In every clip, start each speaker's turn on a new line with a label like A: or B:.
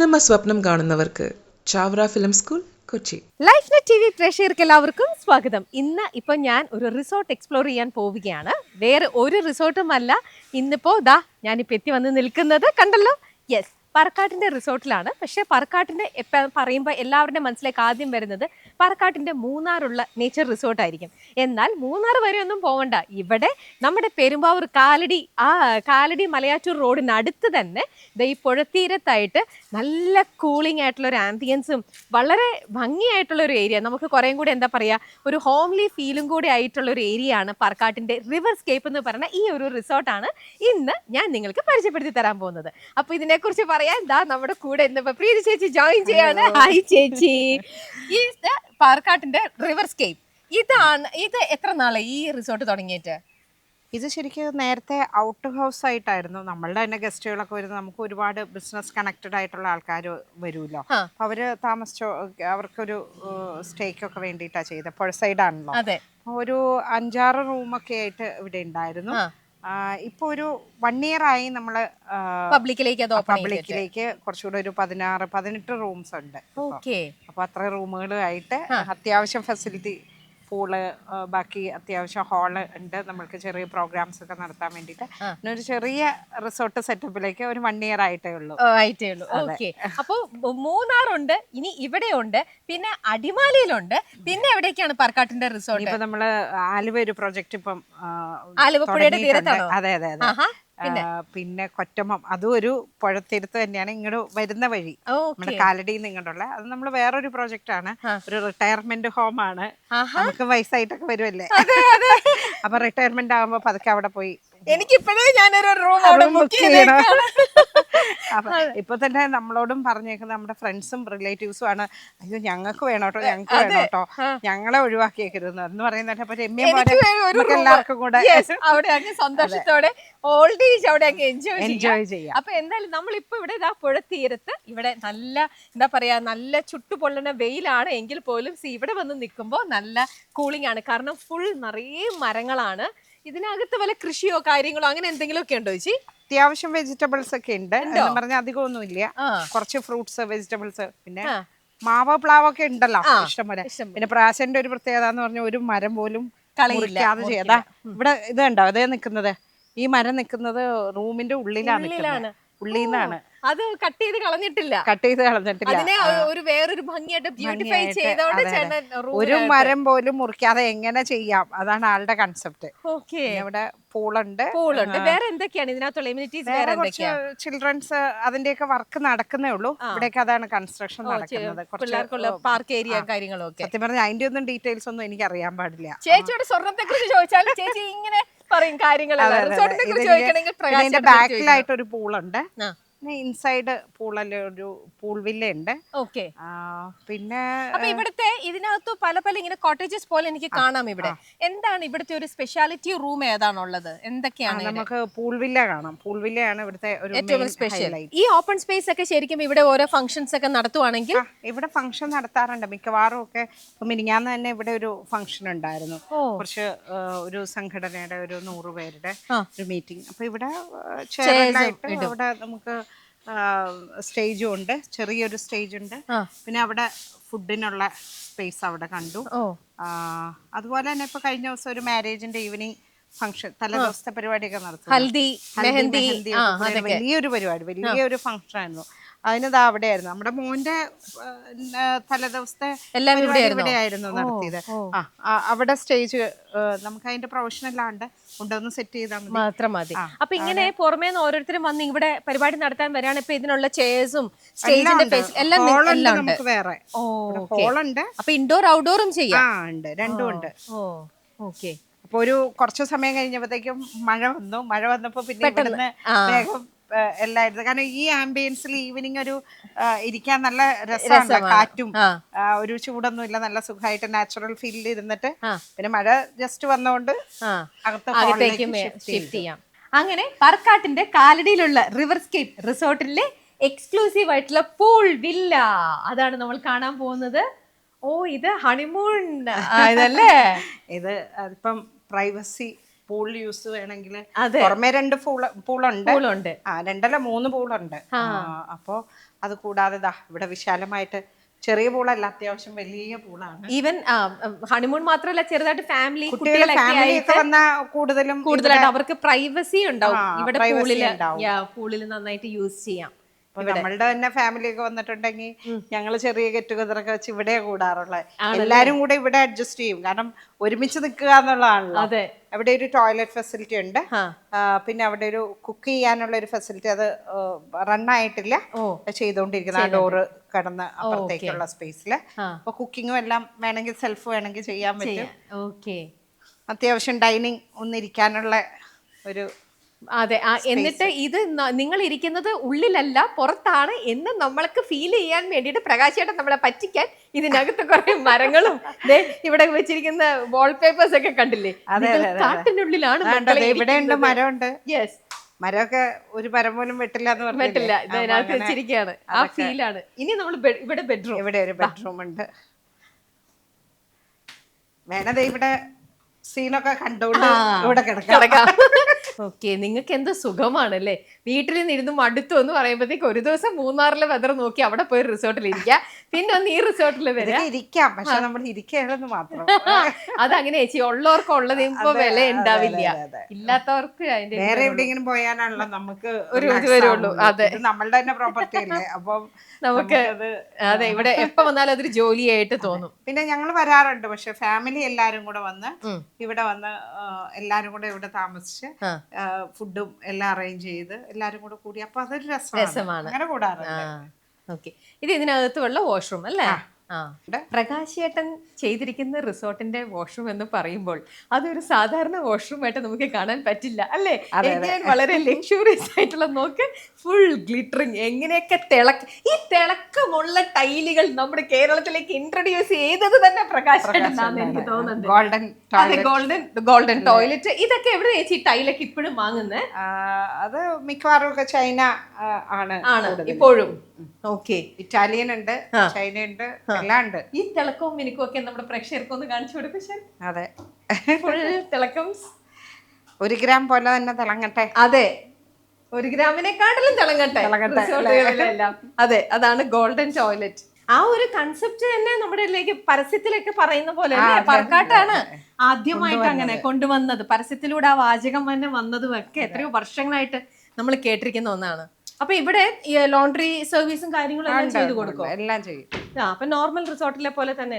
A: Cinema സ്വപ്നം കാണുന്നവർക്ക് Chavara film school Kochi.
B: Life net T V പ്രേക്ഷകർക്ക് എല്ലാവർക്കും സ്വാഗതം. ഇപ്പൊ ഞാൻ ഒരു റിസോർട്ട് എക്സ്പ്ലോർ ചെയ്യാൻ പോവുകയാണ്. വേറെ ഒരു റിസോർട്ടും അല്ല. ഇന്നിപ്പോ ഞാനിപ്പോ എത്തി വന്ന് നിൽക്കുന്നത് കണ്ടല്ലോ. യെസ്, പറക്കാട്ടിൻ്റെ റിസോർട്ടിലാണ്. പക്ഷേ പറക്കാട്ടിൻ്റെ പറയുമ്പോൾ എല്ലാവരുടെ മനസ്സിലേക്ക് ആദ്യം വരുന്നത് പറക്കാട്ടിൻ്റെ മൂന്നാറുള്ള നേച്ചർ റിസോർട്ടായിരിക്കും. എന്നാൽ മൂന്നാർ വരെ ഒന്നും പോകണ്ട. ഇവിടെ നമ്മുടെ പെരുമ്പാവൂർ കാലടി മലയാറ്റൂർ റോഡിന് അടുത്ത് തന്നെ ഈ പുഴത്തീരത്തായിട്ട് നല്ല കൂളിംഗ് ആയിട്ടുള്ള ഒരു ആംബിയൻസും വളരെ ഭംഗിയായിട്ടുള്ള ഒരു ഏരിയ, നമുക്ക് കുറേയും കൂടി എന്താ പറയുക, ഒരു ഹോംലി ഫീലും കൂടി ആയിട്ടുള്ള ഒരു ഏരിയ ആണ് പറക്കാട്ടിൻ്റെ റിവർ സ്കേപ്പ് എന്ന് പറയുന്ന ഈ ഒരു റിസോർട്ടാണ് ഇന്ന് ഞാൻ നിങ്ങൾക്ക് പരിചയപ്പെടുത്തി തരാൻ പോകുന്നത്. അപ്പോൾ ഇതിനെക്കുറിച്ച് പറയാൻ നമ്മുടെ കൂടെ ഇന്നിപ്പോ പ്രീതി ചേച്ചി ജോയിൻ ചെയ്യാണ്. ഹായ് ചേച്ചി. പാറക്കാട്ടിന്റെ റിവർ സ്കേപ്പ് ഇത് എത്ര നാളെ ഈ റിസോർട്ട് തുടങ്ങിയിട്ട്?
C: ഇത് ശരിക്കും നേരത്തെ ഔട്ട് ഹൗസ് ആയിട്ടായിരുന്നു. നമ്മളുടെ തന്നെ ഗസ്റ്റുകളൊക്കെ വരുന്നത്, നമുക്ക് ഒരുപാട് ബിസിനസ് കണക്റ്റഡ് ആയിട്ടുള്ള ആൾക്കാർ വരുമല്ലോ. അപ്പൊ അവര് താമസിച്ചോ, അവർക്കൊരു സ്റ്റേക്കൊക്കെ വേണ്ടിയിട്ടാണ് ചെയ്തത്. പുഴ സൈഡാണല്ലോ. ഒരു 5-6 റൂമൊക്കെ ആയിട്ട് ഇവിടെ ഉണ്ടായിരുന്നു. ഇപ്പൊ ഒരു 1 year ആയി നമ്മള് പബ്ലിക്കിലേക്ക് കുറച്ചുകൂടെ ഒരു 16-18 റൂംസ് ഉണ്ട്. അപ്പൊ അത്ര റൂമുകളായിട്ട് അത്യാവശ്യം ഫെസിലിറ്റി, പൂള്, ബാക്കി അത്യാവശ്യം ഹാള് ഉണ്ട്. നമ്മൾക്ക് ചെറിയ പ്രോഗ്രാംസ് ഒക്കെ നടത്താൻ വേണ്ടിയിട്ട് ഒരു ചെറിയ റിസോർട്ട് സെറ്റപ്പിലേക്ക് ഒരു 1 year ആയിട്ടേ ഉള്ളൂ.
B: അപ്പൊ മൂന്നാറുണ്ട്, ഇനി ഇവിടെ ഉണ്ട്, പിന്നെ അടിമാലിയിലുണ്ട്, പിന്നെ എവിടേക്കാണ് പറക്കാട്ടിന്റെ റിസോർട്ട്?
C: ഇപ്പൊ നമ്മള് ആലുവ ഒരു പ്രൊജക്ട് ഇപ്പം
B: ആലുവ പുഴയുടെ തീരത്താണോ?
C: അതെ. പിന്നെ കൊറ്റമ്മം, അതും ഒരു പുഴത്തീരത്ത് തന്നെയാണ്. ഇങ്ങോട്ട് വരുന്ന വഴി നമ്മുടെ കാലടിയിൽ നിന്ന് ഇങ്ങോട്ടുള്ള അത് നമ്മൾ വേറൊരു പ്രോജക്റ്റ് ആണ്. ഒരു റിട്ടയർമെന്റ് ഹോം ആണ്. നമുക്ക് വയസ്സായിട്ടൊക്കെ വരുമല്ലേ, അപ്പൊ റിട്ടയർമെന്റ് ആകുമ്പോ പതുക്കെ അവിടെ പോയി
B: എനിക്കിപ്പോഴേ ഞാനൊരു റൂം
C: അപ്പൊ ഇപ്പൊ തന്നെ നമ്മളോടും പറഞ്ഞേക്കുന്നത് നമ്മുടെ ഫ്രണ്ട്സും റിലേറ്റീവ്സും ആണ്. അയ്യോ ഞങ്ങൾക്ക് വേണോട്ടോ, ഞങ്ങളെ ഒഴിവാക്കിയേക്കരുത് എന്ന് പറയുന്നത്. അപ്പൊ രമ്യ പോലെ എല്ലാവർക്കും കൂടെ
B: അവിടെ സന്തോഷത്തോടെ ഓൾഡ് ഏജ് അവിടെ എൻജോയ് ചെയ്യാം. അപ്പൊ എന്തായാലും നമ്മളിപ്പോ ഇവിടെ പുഴത്തീരത്ത്, ഇവിടെ നല്ല എന്താ പറയാ, നല്ല ചുട്ടുപൊള്ളുന്ന വെയിലാണ് എങ്കിൽ പോലും ഇവിടെ വന്ന് നിൽക്കുമ്പോൾ നല്ല കൂളിംഗ് ആണ്. കാരണം ഫുൾ നിറയെ മരങ്ങളാണ്. ഇതിനകത്ത് വല്ല കൃഷിയോ കാര്യങ്ങളോ അങ്ങനെ എന്തെങ്കിലും ഒക്കെ ഉണ്ടോ ചേച്ചി?
C: അത്യാവശ്യം വെജിറ്റബിൾസ് ഒക്കെ ഉണ്ട്. എന്ന് പറഞ്ഞാൽ അധികമൊന്നും ഇല്ല. കുറച്ച് ഫ്രൂട്ട്സ്, വെജിറ്റബിൾസ്, പിന്നെ മാവ്, പ്ലാവൊക്കെ ഉണ്ടല്ലോ ഇഷ്ടംപോലെ. പിന്നെ പ്രാശന്റെ ഒരു പ്രത്യേകത എന്ന് പറഞ്ഞാൽ ഒരു മരം പോലും മുറിക്കാതെ ചെയ്താ. ഇവിടെ ഇത് കണ്ടോ, അതേ നിൽക്കുന്നത്, ഈ മരം നിൽക്കുന്നത് റൂമിന്റെ ഉള്ളിലാണ്. ഉള്ളിന്നാണ്.
B: അത് കട്ട് ചെയ്ത് കളഞ്ഞിട്ടില്ല.
C: അതിനെ
B: ഒരു വേറൊരു ഭംഗിയായിട്ട് ബ്യൂട്ടിഫൈ ചെയ്തോണ്ട്
C: ഒരു മരം പോലും മുറിക്കാതെ എങ്ങനെ ചെയ്യാം, അതാണ് ആളുടെ കൺസെപ്റ്റ്. ഇവിടെ പൂളുണ്ട്.
B: വേറെ എന്തൊക്കെയാണ് ഇതിനകത്തുള്ള എമിനിറ്റീസ്?
C: ചിൽഡ്രൻസ് അതിന്റെയൊക്കെ വർക്ക് നടക്കുന്നേ ഉള്ളൂ. ഇവിടെയൊക്കെ അതാണ് കൺസ്ട്രക്ഷൻ നടക്കുന്നത്.
B: പിള്ളേർക്കുള്ള പാർക്ക് ഏരിയ കാര്യങ്ങളൊക്കെ.
C: സത്യം പറഞ്ഞാൽ അതിന്റെ ഒന്നും ഡീറ്റെയിൽസ് ഒന്നും എനിക്ക് അറിയാൻ പാടില്ല.
B: ചേച്ചിയുടെ സ്വർണ്ണത്തെ കുറിച്ച് ചോദിച്ചാൽ ചേച്ചി ഇങ്ങനെ പറയും കാര്യങ്ങൾ.
C: ബാക്കിലായിട്ട് ഒരു പൂളുണ്ട്. ഇൻസൈഡ് പൂളല്ലേ ഒരു പൂൾ വില്ല ഉണ്ട്. പിന്നെ
B: ഇവിടുത്തെ ഇതിനകത്ത് പല ഇങ്ങനെ കോട്ടേജസ് പോലെ എനിക്ക് കാണാം. ഇവിടെ എന്താണ് ഇവിടുത്തെ ഒരു സ്പെഷ്യാലിറ്റി റൂം ഏതാണുള്ളത്? എന്തൊക്കെയാണ്?
C: നമുക്ക് പൂൾ വില്ല കാണാം. പൂൾ വില്ലയാണ് ഇവിടുത്തെ ഒരു
B: ഏറ്റവും സ്പെഷ്യൽ. ഈ ഓപ്പൺ സ്പേസ് ഒക്കെ ശരിക്കും ഇവിടെ ഓരോ ഫംഗ്ഷൻസ് ഒക്കെ നടത്തുവാണെങ്കിൽ
C: ഇവിടെ ഫംഗ്ഷൻ നടത്താറുണ്ട് മിക്കവാറും ഒക്കെ. മിനിഞ്ഞാന്ന് തന്നെ ഇവിടെ ഒരു ഫംഗ്ഷൻ ഉണ്ടായിരുന്നു. കുറച്ച് ഒരു സംഘടനയുടെ ഒരു 100 പേരുടെ ഒരു മീറ്റിംഗ്. അപ്പൊ ഇവിടെ ഇവിടെ നമുക്ക് സ്റ്റേജും ഉണ്ട്, ചെറിയൊരു സ്റ്റേജ് ഉണ്ട്. പിന്നെ അവിടെ ഫുഡിനുള്ള സ്പേസ് അവിടെ കണ്ടു. അതുപോലെ തന്നെ ഇപ്പൊ കഴിഞ്ഞ ദിവസം ഒരു മാരേജിന്റെ ഈവനിങ് ഫംഗ്ഷൻ, തലേദിവസത്തെ പരിപാടിയൊക്കെ നടത്തും. വലിയൊരു പരിപാടി, വലിയൊരു ഫംഗ്ഷൻ ആയിരുന്നു. അതിനത് അവിടെയായിരുന്നു. നമ്മുടെ മോന്റെ തലേദിവസത്തെ ഇവിടെയായിരുന്നു നടത്തിയത്. അവിടെ സ്റ്റേജ് നമുക്ക് അതിന്റെ പ്രൊഫഷണലാണ്ട് കൊണ്ടൊന്ന് സെറ്റ് ചെയ്താൽ
B: മാത്രം മതി. അപ്പൊ ഇങ്ങനെ പുറമേ നിന്ന് ഓരോരുത്തരും വന്ന് ഇവിടെ പരിപാടി നടത്താൻ വരാണ്. ഇപ്പൊ ഇതിനുള്ള ചെയർസും സ്റ്റേജിന്റെ എല്ലാം
C: നമുക്ക് വേറെ ഹോളുണ്ട്.
B: അപ്പൊ ഇൻഡോർ ഔട്ട്ഡോറും ചെയ്യാം.
C: ഉണ്ട്, രണ്ടും ഉണ്ട്. അപ്പൊ ഒരു കുറച്ചു സമയം കഴിഞ്ഞപ്പോഴത്തേക്കും മഴ വന്നപ്പോ പിന്നെ ഇവിടുന്ന് വേഗം എല്ലായിരുന്നു. കാരണം ഈ ആംബിയൻസിൽ ഈവനിങ് ഒരു ഇരിക്കാൻ നല്ല രസമാണ്. കാറ്റും ഒരു ചൂടൊന്നും ഇല്ല, നല്ല സുഖമായിട്ട് നാച്ചുറൽ ഫീലിൽ ഇരുന്നിട്ട് പിന്നെ മഴ ജസ്റ്റ് വന്നോണ്ട്
B: അകത്തേക്ക് ഷിഫ്റ്റ് ചെയ്യാം. അങ്ങനെ പറക്കാട്ടിന്റെ കാലടിയിലുള്ള റിവർ സ്കേപ്പ് റിസോർട്ടിലെ എക്സ്ക്ലൂസീവ് ആയിട്ടുള്ള പൂൾ വില്ല അതാണ് നമ്മൾ കാണാൻ പോകുന്നത്. ഇത് ഹണിമൂൺ ഇതല്ലേ?
C: ഇത് അതിപ്പം പ്രൈവസി പൂൾ യൂസ് വേണമെങ്കിൽ പുറമെ 2 പൂളുണ്ട്. 2 അല്ല 3 പൂളുണ്ട്. അപ്പോ അത് കൂടാതെ ദാ ഇവിടെ വിശാലമായിട്ട് ചെറിയ പൂളല്ല, അത്യാവശ്യം വലിയ പൂളാണ്.
B: ഈവൻ ഹണിമൂൺ മാത്രമല്ല, ചെറുതായിട്ട് ഫാമിലി
C: ഫാമിലിയൊക്കെ വന്നാൽ
B: കൂടുതലായിട്ട് അവർക്ക് പ്രൈവസി ഉണ്ടാവും. ഇവിടെ പൂളിൽ നന്നായിട്ട് യൂസ് ചെയ്യാം.
C: നമ്മളുടെ തന്നെ ഫാമിലി ഒക്കെ വന്നിട്ടുണ്ടെങ്കിൽ ഞങ്ങൾ ചെറിയ ഗെറ്റ് ടുഗദർ ഒക്കെ വെച്ച് ഇവിടെ കൂടാറുള്ളത്. എല്ലാരും കൂടെ ഇവിടെ അഡ്ജസ്റ്റ് ചെയ്യും, കാരണം ഒരുമിച്ച് നിൽക്കുക എന്നുള്ളതാണല്ലോ. അവിടെ ഒരു ടോയ്ലറ്റ് ഫെസിലിറ്റി ഉണ്ട്, പിന്നെ അവിടെ ഒരു കുക്ക് ചെയ്യാനുള്ള ഒരു ഫെസിലിറ്റി, അത് റണ്ണായിട്ടില്ല, ചെയ്തോണ്ടിരിക്കുന്ന ആ ഡോറ് കടന്ന് അപ്പുറത്തേക്കുള്ള സ്പേസില്. അപ്പൊ കുക്കിങ്ങും എല്ലാം വേണമെങ്കിൽ സെൽഫ് വേണമെങ്കിൽ ചെയ്യാൻ പറ്റും. അത്യാവശ്യം ഡൈനിങ് ഒന്നിരിക്കാനുള്ള ഒരു
B: അതെ. എന്നിട്ട് ഇത് നിങ്ങൾ ഇരിക്കുന്നത് ഉള്ളിലല്ല പുറത്താണ് എന്ന് നമ്മൾക്ക് ഫീൽ ചെയ്യാൻ വേണ്ടിയിട്ട് പ്രകാശേട്ടൻ നമ്മളെ പറ്റിക്കാൻ ഇതിനകത്ത് കുറെ മരങ്ങളും ഇവിടെ വെച്ചിരിക്കുന്ന വാൾപേപ്പേഴ്സ് ഒക്കെ കണ്ടില്ലേ? കാട്ടിനുള്ളിലാണ്.
C: ഇവിടെ ഉണ്ട്, മരമുണ്ട്. യെസ്, മരമൊക്കെ ഒരു മരം പോലും വെട്ടില്ല എന്ന് പറഞ്ഞിട്ടില്ല,
B: ഇതിനകത്ത് വെച്ചിരിക്കുകയാണ്. ആ ഫീലാണ്. ഇനി നമ്മൾ ഇവിടെ ബെഡ്റൂം,
C: ഇവിടെ ഒരു ബെഡ്റൂം ഉണ്ട്. വേണതേ ഇവിടെ സീനൊക്കെ കണ്ടോണ്ട് ഇവിടെ കിടക്കാം.
B: ഓക്കെ, നിങ്ങൾക്ക് എന്ത് സുഖമാണല്ലേ, വീട്ടിൽ നിന്നിരുന്ന് മടുത്തു എന്ന് പറയുമ്പോഴത്തേക്ക് ഒരു ദിവസം മൂന്നാറിലെ വെതർ നോക്കി അവിടെ പോയി റിസോർട്ടിൽ ഇരിക്കുക, പിന്നെ ഒന്ന് ഈ റിസോർട്ടിൽ വരാം,
C: ഇരിക്കാം. പക്ഷെ നമ്മൾ ഇരിക്കുകയാണെന്ന് മാത്രം.
B: അതങ്ങനെ ചേച്ചി, ഉള്ളവർക്ക് ഉള്ളത് ഇപ്പൊ വില ഉണ്ടാവില്ല, ഇല്ലാത്തവർക്ക് അതിന്റെ
C: വേറെ എവിടെയെങ്കിലും പോയാലാണല്ലോ നമുക്ക്
B: ഒരു ഇത് വരുള്ളൂ. അതെ,
C: നമ്മളുടെ തന്നെ പ്രോപ്പർട്ടി അല്ലേ, അപ്പം
B: നമുക്ക് അതെ ഇവിടെ എപ്പോ വന്നാലും അതൊരു ജോലിയായിട്ട് തോന്നും.
C: പിന്നെ ഞങ്ങൾ വരാറുണ്ട്, പക്ഷെ ഫാമിലി എല്ലാരും കൂടെ വന്ന് ഇവിടെ വന്ന് എല്ലാരും കൂടെ ഇവിടെ താമസിച്ച് ഫുഡും എല്ലാം അറേഞ്ച് ചെയ്ത് എല്ലാരും കൂടെ കൂടി, അപ്പൊ അതൊരു രസമാണ്. അങ്ങനെ കൂടാറുണ്ട്.
B: ഓക്കെ, ഇത് ഇതിനകത്തുള്ള വാഷ്റൂം അല്ലേ? പ്രകാശേട്ടൻ ചെയ്തിരിക്കുന്ന റിസോർട്ടിന്റെ വാഷ്റൂം എന്ന് പറയുമ്പോൾ അതൊരു സാധാരണ വാഷ്റൂം ആയിട്ട് നമുക്ക് കാണാൻ പറ്റില്ല അല്ലേ? വളരെ ലക്ഷൂറിയസ് ആയിട്ടുള്ള, നോക്ക്, ഫുൾ ഗ്ലിറ്ററിങ്, എങ്ങനെയൊക്കെ ഈ തിളക്കമുള്ള ടൈലുകൾ നമ്മുടെ കേരളത്തിലേക്ക് ഇൻട്രൊഡ്യൂസ് ചെയ്തത് തന്നെ പ്രകാശേട്ടനാണെന്ന് എനിക്ക് തോന്നുന്നുണ്ട്. ഗോൾഡൻ ടോയ്ലറ്റ്, ഇതൊക്കെ എവിടെ ചേച്ചി ടൈലൊക്കെ ഇപ്പോഴും വാങ്ങുന്നത്?
C: അത് മിക്കവാറും ഒക്കെ ചൈന ആണ്
B: ഇപ്പോഴും. ഓക്കെ,
C: ഇറ്റാലിയൻ ഉണ്ട്, ചൈന ഉണ്ട്, എല്ലാം ഉണ്ട്.
B: ഈ തിളക്കവും മിനുക്കും ഒക്കെ നമ്മുടെ പ്രേക്ഷകർക്ക് ഒന്ന് കാണിച്ചു കൊടുക്കും.
C: അതെ,
B: ഫുൾ തിളക്കം,
C: 1 ഗ്രാം പോലെ തന്നെ തിളങ്ങട്ടെ.
B: അതെ, 1 ഗ്രാമിനെക്കാട്ടിലും തിളങ്ങട്ടെ. അതെ, അതാണ് ഗോൾഡൻ ടോയ്ലറ്റ്. ആ ഒരു കൺസെപ്റ്റ് തന്നെ നമ്മുടെ പരസ്യത്തിലൊക്കെ പറയുന്ന പോലെ പറക്കാട്ടാണ് ആദ്യമായിട്ട് അങ്ങനെ കൊണ്ടുവന്നത്. പരസ്യത്തിലൂടെ ആ വാചകം തന്നെ വന്നതും ഒക്കെ എത്രയോ വർഷങ്ങളായിട്ട് നമ്മൾ കേട്ടിരിക്കുന്ന ഒന്നാണ്. അപ്പൊ ഇവിടെ ലോണ്ടറി സർവീസും കാര്യങ്ങളും എല്ലാം ചെയ്തു കൊടുക്കും?
C: എല്ലാം ചെയ്യും.
B: അപ്പൊ നോർമൽ റിസോർട്ടിലെ പോലെ തന്നെ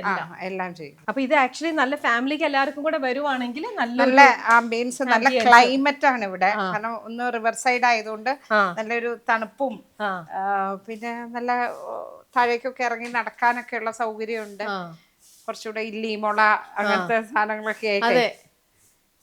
C: എല്ലാം ചെയ്യും.
B: അപ്പൊ ഇത് ആക്ച്വലി നല്ല ഫാമിലിക്ക് എല്ലാവർക്കും കൂടെ വരുവാണെങ്കിൽ
C: നല്ല ആംബിയൻസ്, നല്ല ക്ലൈമറ്റ് ആണ് ഇവിടെ. കാരണം ഒന്ന് റിവർ സൈഡ് ആയതുകൊണ്ട് നല്ലൊരു തണുപ്പും, പിന്നെ നല്ല താഴേക്കൊക്കെ ഇറങ്ങി നടക്കാനൊക്കെ ഉള്ള സൗകര്യമുണ്ട്. കുറച്ചുകൂടെ ഇല്ലി മുള അങ്ങനത്തെ സാധനങ്ങളൊക്കെ ആയിട്ട്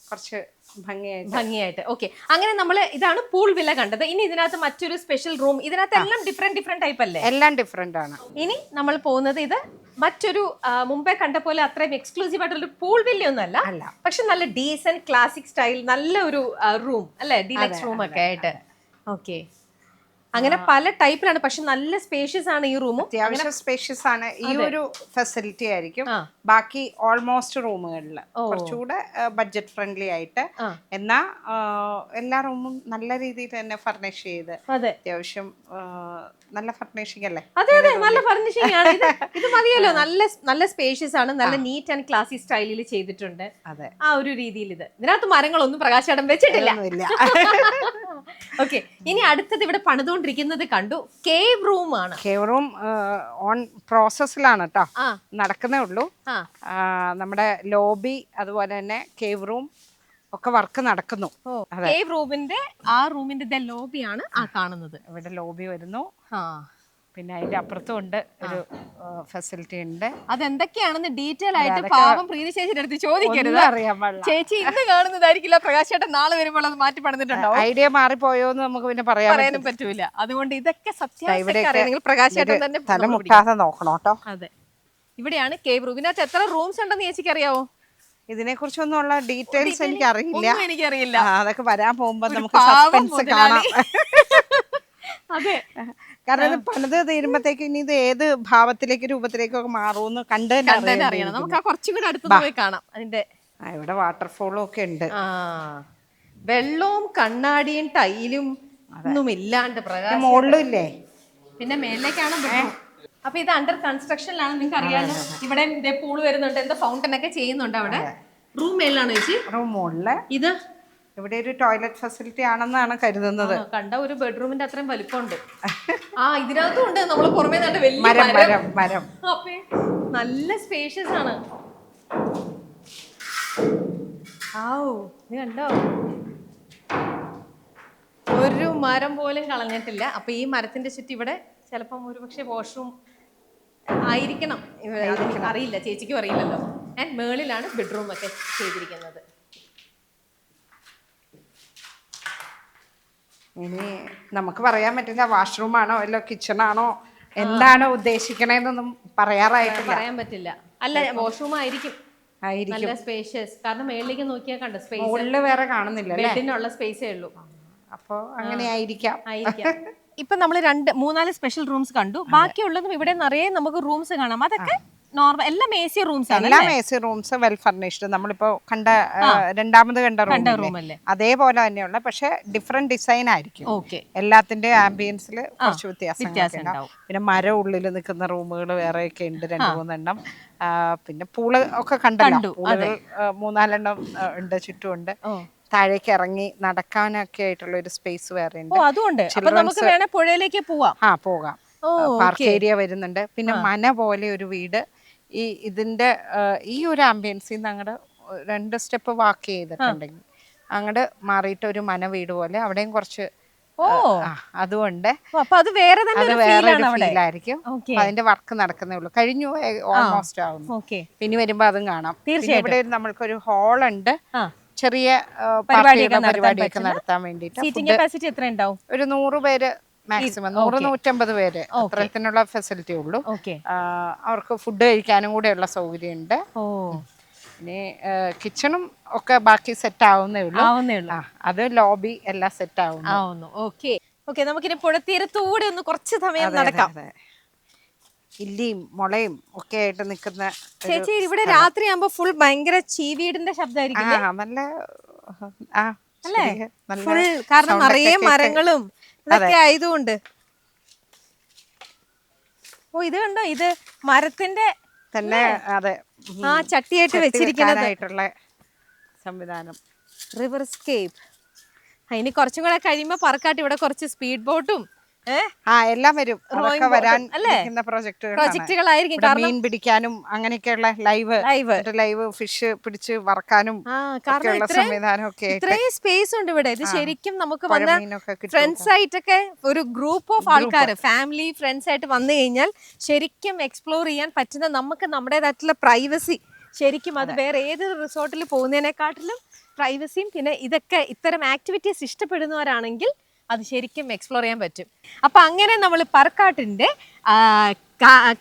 C: കുറച്ച്
B: ഭംഗിയായിട്ട്. ഓക്കെ, അങ്ങനെ നമ്മൾ ഇതാണ് പൂൾ വില്ല കണ്ടത്. ഇനി ഇതിനകത്ത് മറ്റൊരു സ്പെഷ്യൽ റൂം, ഇതിനകത്ത് എല്ലാം ഡിഫറെന്റ് ടൈപ്പ് അല്ലേ?
C: എല്ലാം ഡിഫറെന്റ് ആണ്.
B: ഇനി നമ്മൾ പോകുന്നത് ഇത് മറ്റൊരു മുമ്പേ കണ്ട പോലെ അത്രയും എക്സ്ക്ലൂസീവ് ആയിട്ടുള്ള പൂൾ വില്ല ഒന്നും അല്ല, പക്ഷെ നല്ല ഡീസന്റ് ക്ലാസിക് സ്റ്റൈൽ, നല്ല ഒരു റൂം അല്ലെ, ഡീലക്സ് റൂം ഒക്കെ ആയിട്ട്. ഓക്കെ, അങ്ങനെ പല ടൈപ്പിലാണ്, പക്ഷെ നല്ല സ്പേഷ്യസ് ആണ് ഈ റൂമും.
C: അത്യാവശ്യം സ്പേഷ്യസ് ആണ്. ഈ ഒരു ഫെസിലിറ്റി ആയിരിക്കും ബാക്കി ഓൾമോസ്റ്റ് റൂമുകളിൽ കുറച്ചുകൂടെ ബഡ്ജറ്റ് ഫ്രണ്ട്ലി ആയിട്ട്. എന്നാ എല്ലാ റൂമും നല്ല രീതിയിൽ തന്നെ ഫർണിഷ് ചെയ്ത്, അത്യാവശ്യം നല്ല ഫർണിഷിംഗ് അല്ലേ?
B: അതെ അതെ, നല്ല ഫർണിഷിംഗ് ആണ്. ഇത് മതിയല്ലോ, നല്ല സ്പേഷ്യസ് ആണ്, നല്ല നീറ്റ് ആൻഡ് ക്ലാസി സ്റ്റൈലിൽ ചെയ്തിട്ടുണ്ട്.
C: അതെ, ആ
B: ഒരു രീതിയിൽ. ഇതിനകത്ത് മരങ്ങളൊന്നും പ്രകാശേട്ടൻ വെച്ചിട്ടില്ല. ഓക്കെ, ഇനി അടുത്തത് ഇവിടെ പണിതുകൊണ്ടിരിക്കുന്നത് കണ്ടു, കേവ് റൂം ആണ്.
C: കേവ് റൂം ഓൺ പ്രോസസ്സിലാണ് കേട്ടോ, നടക്കുന്നേ ഉള്ളൂ. നമ്മുടെ ലോബി അതുപോലെ തന്നെ കേവ് റൂം ഒക്കെ വർക്ക് നടക്കുന്നു.
B: കേവ് റൂമിന്റെ റൂമിന്റെ ലോബിയാണ് ആ കാണുന്നത്.
C: ഇവിടെ ലോബി വരുന്നു, പിന്നെ അതിന്റെ അപ്പുറത്തും ഉണ്ട് ഒരു ഫെസിലിറ്റി ഉണ്ട്.
B: അതെന്തൊക്കെയാണെന്ന് ഡീറ്റെയിൽ ആയിട്ട് പാവം പ്രീതി ചേച്ചിയുടെ അടുത്ത് ചോദിക്കരുത്. ചേച്ചി ഇന്ന് കാണുന്നതായിരിക്കില്ല, പ്രകാശേട്ടൻ നാളെ വരുമ്പോൾ അത് മാറ്റി പണിതിട്ടുണ്ടോ?
C: ഐഡിയ മാറിപ്പോയോന്ന് നമുക്ക് പിന്നെ പറയാനും
B: പറ്റൂല. അതുകൊണ്ട് ഇതൊക്കെ സത്യം പ്രകാശേട്ടൻ തന്നെ
C: തലമുട്ടാതെ നോക്കണം കേട്ടോ.
B: അതെ, ഇവിടെയാണ് കേവ് റൂം. ഇതിനകത്ത് എത്ര റൂംസ് ഉണ്ടെന്ന് ചേച്ചിക്ക് അറിയാവോ?
C: ഇതിനെ കുറിച്ചൊന്നുള്ള ഡീറ്റെയിൽസ്
B: എനിക്കറിയില്ല.
C: അതൊക്കെ വരാൻ പോകുമ്പോ നമുക്ക് സസ്പെൻസ് കാണാം.
B: അതെ,
C: കാരണം ഇത് പണിത് തീരുമ്പോഴത്തേക്ക് ഇനി ഇത് ഏത് ഭാവത്തിലേക്ക് രൂപത്തിലേക്കൊക്കെ മാറുമെന്ന് കണ്ടു
B: അറിയണം. നമുക്ക് ആ കുറച്ചും കൂടെ അടുത്ത് പോയി കാണാം. അതിന്റെ
C: ഇവിടെ വാട്ടർഫോളും ഒക്കെ ഉണ്ട്.
B: വെള്ളവും കണ്ണാടിയും ടൈലും ഒന്നും ഇല്ലാണ്ട്
C: മുകളിലും ഇല്ലേ
B: പിന്നെ മേളിലേക്കാണ് bedroom. അപ്പൊ ഇത് അണ്ടർ കൺസ്ട്രക്ഷനിലാണ്, നിങ്ങൾക്ക് അറിയാലോ. ഇവിടെ പൂള് വരുന്നുണ്ട്, എന്താ ഫൗണ്ടൻ ഒക്കെ ചെയ്യുന്നുണ്ട് അവിടെ. റൂം മേളിലാണ് ചേച്ചി.
C: റൂം മുകളില്
B: ഇത്
C: ഇവിടെ ഒരു ടോയ്ലറ്റ് ഫെസിലിറ്റി ആണെന്നാണ് കരുതുന്നത്.
B: കണ്ട ഒരു ബെഡ്റൂമിന്റെ അത്രയും വലിപ്പമുണ്ട്. ഇതിനകത്തും ഉണ്ട് നമ്മൾ പുറമേ നല്ല വലിയ
C: മരം.
B: അപ്പേ നല്ല സ്പേഷ്യസ് ആണ്. ഇത് കണ്ടോ, ഒരു മരം പോലും കളഞ്ഞിട്ടില്ല. അപ്പൊ ഈ മരത്തിന്റെ ചുറ്റും ഇവിടെ ചിലപ്പം ഒരുപക്ഷെ വാഷ്റൂം ആയിരിക്കണം, അറിയില്ല, ചേച്ചിക്കും അറിയില്ലല്ലോ. ആൻഡ് മേളിലാണ് ബെഡ്റൂം ഒക്കെ ചെയ്തിരിക്കുന്നത്.
C: ഇനി നമുക്ക് പറയാൻ പറ്റില്ല വാഷ്റൂം ആണോ അല്ലോ കിച്ചൺ ആണോ എന്താണോ ഉദ്ദേശിക്കണേന്നൊന്നും പറയാൻ
B: പറ്റില്ല. അല്ല, വാഷ്റൂം ആയിരിക്കും. നല്ല സ്പേഷ്യസ്. കാരണം മേളിലേക്ക് നോക്കിയാൽ കണ്ടോ സ്പേസ്,
C: മുകളില് വേറെ കാണുന്നില്ല,
B: ബെഡിനുള്ള സ്പേസേ ഉള്ളൂ.
C: അപ്പൊ അങ്ങനെ ആയിരിക്കാം.
B: ഇപ്പൊ നമ്മൾ 2-3-4 സ്പെഷ്യൽ റൂംസ് കണ്ടു. ബാക്കിയുള്ളതും ഇവിടെ നിറയെ നമുക്ക് റൂംസ് കാണാം. അതൊക്കെ നോർമൽ, എല്ലാം AC റൂംസ് ആണ്.
C: എല്ലാം AC റൂംസ്, വെൽ ഫർണിഷ്ഡ്. നമ്മളിപ്പോ രണ്ടാമത് കണ്ട റൂം അതേപോലെ തന്നെയുള്ള, പക്ഷെ ഡിഫറെന്റ് ഡിസൈൻ ആയിരിക്കും. എല്ലാത്തിന്റെ ആംബിയൻസിൽ കുറച്ച് വ്യത്യാസം ഉണ്ടാവും. പിന്നെ മരം ഉള്ളിൽ നിൽക്കുന്ന റൂമുകൾ വേറെയൊക്കെ ഉണ്ട്, 2-3 എണ്ണം. പിന്നെ പൂള് ഒക്കെ കണ്ടു. പൂളുകൾ 3-4 എണ്ണം ഉണ്ട്, ചുറ്റുമുണ്ട്. താഴേക്ക് ഇറങ്ങി നടക്കാനൊക്കെ ആയിട്ടുള്ള ഒരു സ്പേസ് വേറെ ഉണ്ട്.
B: പുഴയിലേക്ക് പോവാം.
C: പാർക്ക് ഏരിയ വരുന്നുണ്ട്. പിന്നെ മന പോലെ ഒരു വീട്. ഇതിന്റെ ഈ ഒരു ആംബിയൻസിൽ നിന്ന് അങ്ങോട്ട് 2 സ്റ്റെപ്പ് വാക്ക് ചെയ്തിട്ടുണ്ടെങ്കിൽ അങ്ങോട്ട് മാറിയിട്ട് ഒരു മന വീട് പോലെ അവിടെയും കുറച്ച് അതുകൊണ്ട് അത് വേറെ ഫീലായിരിക്കും. അതിന്റെ വർക്ക് നടക്കുന്നേ ഉള്ളൂ, കഴിഞ്ഞു, ഓൾമോസ്റ്റ് ആവുന്നു. പിന്നെ വരുമ്പോ അതും കാണാം. ഇവിടെ നമ്മൾക്കൊരു ഹാൾ ഉണ്ട്, ചെറിയ പരിപാടിയൊക്കെ നടത്താൻ വേണ്ടിട്ട്. ഒരു 100 പേര് മാക്സിമം, 100-150 പേര് അത്രത്തിനുള്ള ഫെസിലിറ്റി ഉള്ളൂ. അവർക്ക് ഫുഡ് കഴിക്കാനും കൂടെ ഉള്ള സൗകര്യം ഉണ്ട്. പിന്നെ കിച്ചണും ഒക്കെ ബാക്കി സെറ്റ് ആവുന്നേ ഉള്ളൂ. അത് ലോബി എല്ലാം സെറ്റ് ആവുന്നു.
B: നമുക്കിനി പുഴത്തീരത്തൂടെ ഒന്ന് കുറച്ച് സമയം നടക്കാം.
C: ഇല്ലിയും മുളയും ഒക്കെ ആയിട്ട് നിൽക്കുന്ന
B: ചേച്ചി, ഇവിടെ രാത്രി ആകുമ്പോ ഫുൾ ഭയങ്കര ചീവീടിന്റെ ശബ്ദമായിരിക്കും. കാരണം നിറയെ മരങ്ങളും ഇതൊക്കെ ആയതുകൊണ്ട്. ഇത് കണ്ടോ, ഇത് മരത്തിന്റെ
C: തന്നെ
B: ചട്ടിയായിട്ട് വെച്ചിരിക്കുന്നതായിട്ടുള്ള
C: സംവിധാനം.
B: റിവർസ്കേപ്പ്. ഇനി കുറച്ചും കൂടെ കഴിയുമ്പോ പറക്കാട്ട് ഇവിടെ കുറച്ച് സ്പീഡ് ബോട്ടും
C: എല്ലാം വരും.
B: പ്രൊജക്ടുകളായിരിക്കും.
C: മീൻ പിടിക്കാനും അങ്ങനെയൊക്കെയുള്ള ലൈവ് ഫിഷ് പിടിച്ച് വറക്കാനും
B: ഇത്രയും സ്പേസ് ഉണ്ട് ഇവിടെ. ഇത് ശരിക്കും നമുക്ക് ഫ്രണ്ട്സ് ആയിട്ടൊക്കെ ഒരു ഗ്രൂപ്പ് ഓഫ് ആൾക്കാർ, ഫാമിലി ഫ്രണ്ട്സ് ആയിട്ട് വന്നു കഴിഞ്ഞാൽ ശരിക്കും എക്സ്പ്ലോർ ചെയ്യാൻ പറ്റുന്ന, നമുക്ക് നമ്മുടേതായിട്ടുള്ള പ്രൈവസി ശരിക്കും അത് വേറെ ഏത് റിസോർട്ടിൽ പോകുന്നതിനെക്കാട്ടിലും പ്രൈവസിയും, പിന്നെ ഇതൊക്കെ ഇത്തരം ആക്ടിവിറ്റീസ് ഇഷ്ടപ്പെടുന്നവരാണെങ്കിൽ അത് ശരിക്കും എക്സ്പ്ലോർ ചെയ്യാൻ പറ്റും. അപ്പൊ അങ്ങനെ നമ്മൾ പറക്കാട്ടിന്റെ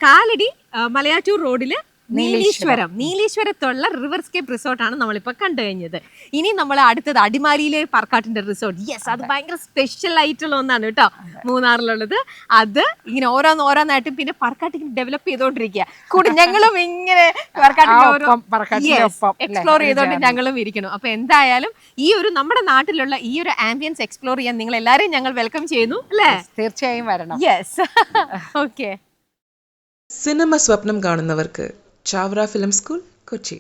B: കാലടി മലയാറ്റൂർ റോഡില് നീലീശ്വരത്തുള്ള റിവർസ്കേപ്പ് റിസോർട്ടാണ് നമ്മളിപ്പോൾ കണ്ടു കഴിഞ്ഞത്. ഇനി നമ്മൾ അടുത്തത് അടിമാലിയിലെ പറക്കാട്ടിന്റെ റിസോർട്ട്. യെസ്, അത് ഭയങ്കര സ്പെഷ്യൽ ആയിട്ടുള്ള ഒന്നാണ് കേട്ടോ, മൂന്നാറിലുള്ളത്. അത് ഇങ്ങനെ ഓരോന്നായിട്ടും പിന്നെ പറക്കാട്ടിന് ഡെവലപ്പ് ചെയ്തോണ്ടിരിക്കുക. കൂടി ഞങ്ങളും ഇങ്ങനെ എക്സ്പ്ലോർ ചെയ്തോണ്ട് ഞങ്ങളും ഇരിക്കണം. അപ്പൊ എന്തായാലും ഈ ഒരു നമ്മുടെ നാട്ടിലുള്ള ഈ ഒരു ആംബിയൻസ് എക്സ്പ്ലോർ ചെയ്യാൻ നിങ്ങൾ എല്ലാവരെയും ഞങ്ങൾ വെൽക്കം ചെയ്യുന്നു, അല്ലേ?
C: തീർച്ചയായും വരണം.
B: യെസ്. ഓക്കെ.
A: സിനിമ സ്വപ്നം കാണുന്നവർക്ക് ചാവറ ഫിലിം സ്കൂൾ, കൊച്ചി.